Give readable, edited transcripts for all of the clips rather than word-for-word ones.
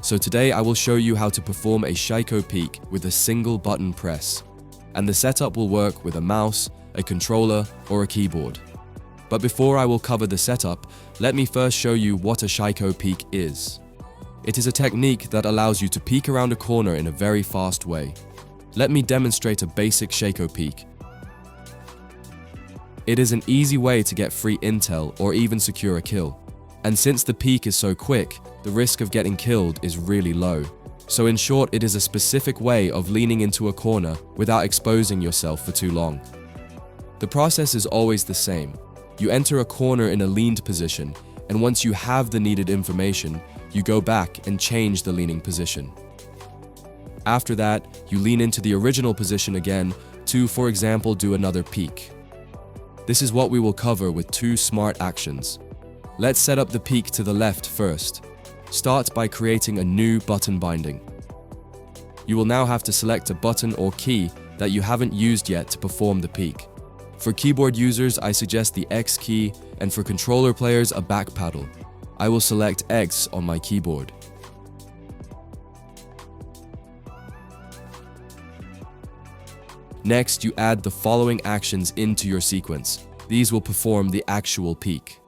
So today I will show you how to perform a Shaiiko peek with a single button press. And the setup will work with a mouse, a controller, or a keyboard. But before I will cover the setup, let me first show you what a Shaiiko peek is. It is a technique that allows you to peek around a corner in a very fast way. Let me demonstrate a basic Shaiiko peek. It is an easy way to get free intel or even secure a kill. And since the peek is so quick, the risk of getting killed is really low. So in short, it is a specific way of leaning into a corner without exposing yourself for too long. The process is always the same. You enter a corner in a leaned position, and once you have the needed information, you go back and change the leaning position. After that, you lean into the original position again to, for example, do another peek. This is what we will cover with two smart actions. Let's set up the peek to the left first. Start by creating a new button binding. You will now have to select a button or key that you haven't used yet to perform the peek. For keyboard users, I suggest the X key, and for controller players, a back paddle. I will select X on my keyboard. Next, you add the following actions into your sequence. These will perform the actual peek.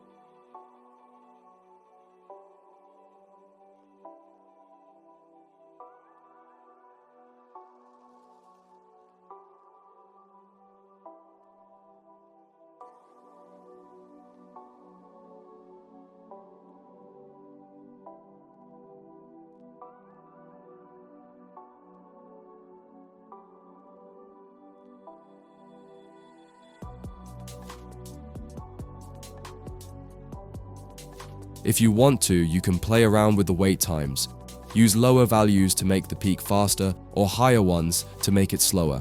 If you want to, you can play around with the wait times. Use lower values to make the peek faster or higher ones to make it slower.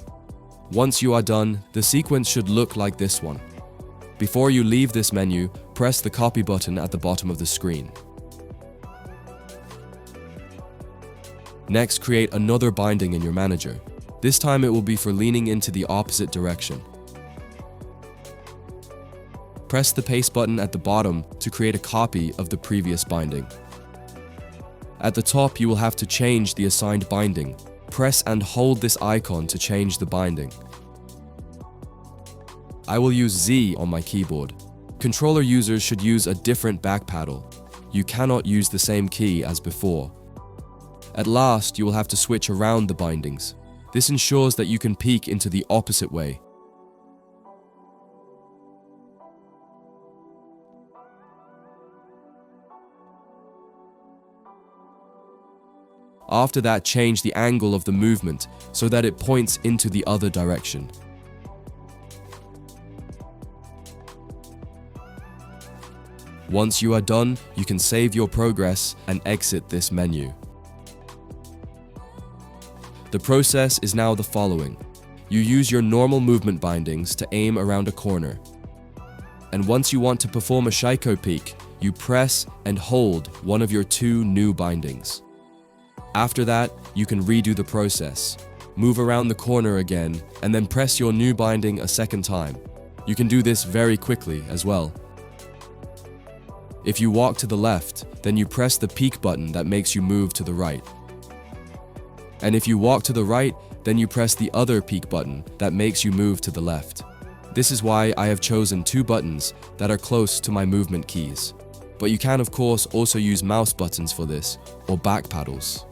Once you are done, the sequence should look like this one. Before you leave this menu, press the copy button at the bottom of the screen. Next, create another binding in your manager. This time it will be for leaning into the opposite direction. Press the paste button at the bottom to create a copy of the previous binding. At the top, you will have to change the assigned binding. Press and hold this icon to change the binding. I will use Z on my keyboard. Controller users should use a different back paddle. You cannot use the same key as before. At last, you will have to switch around the bindings. This ensures that you can peek into the opposite way. After that, change the angle of the movement so that it points into the other direction. Once you are done, you can save your progress and exit this menu. The process is now the following. You use your normal movement bindings to aim around a corner. And once you want to perform a Shaiiko peek, you press and hold one of your two new bindings. After that, you can redo the process. Move around the corner again, and then press your new binding a second time. You can do this very quickly as well. If you walk to the left, then you press the peek button that makes you move to the right. And if you walk to the right, then you press the other peek button that makes you move to the left. This is why I have chosen two buttons that are close to my movement keys. But you can of course also use mouse buttons for this, or back paddles.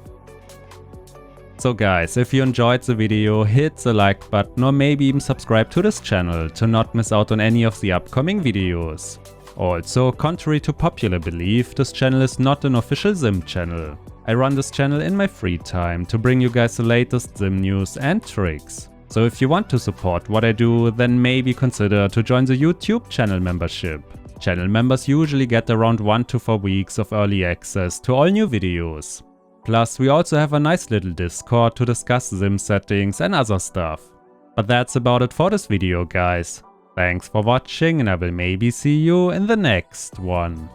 So guys, if you enjoyed the video, hit the like button or maybe even subscribe to this channel to not miss out on any of the upcoming videos. Also, contrary to popular belief, this channel is not an official XIM channel. I run this channel in my free time to bring you guys the latest XIM news and tricks. So if you want to support what I do, then maybe consider to join the YouTube channel membership. Channel members usually get around 1 to 4 weeks of early access to all new videos. Plus, we also have a nice little Discord to discuss XIM settings and other stuff. But that's about it for this video, guys. Thanks for watching, and I will maybe see you in the next one.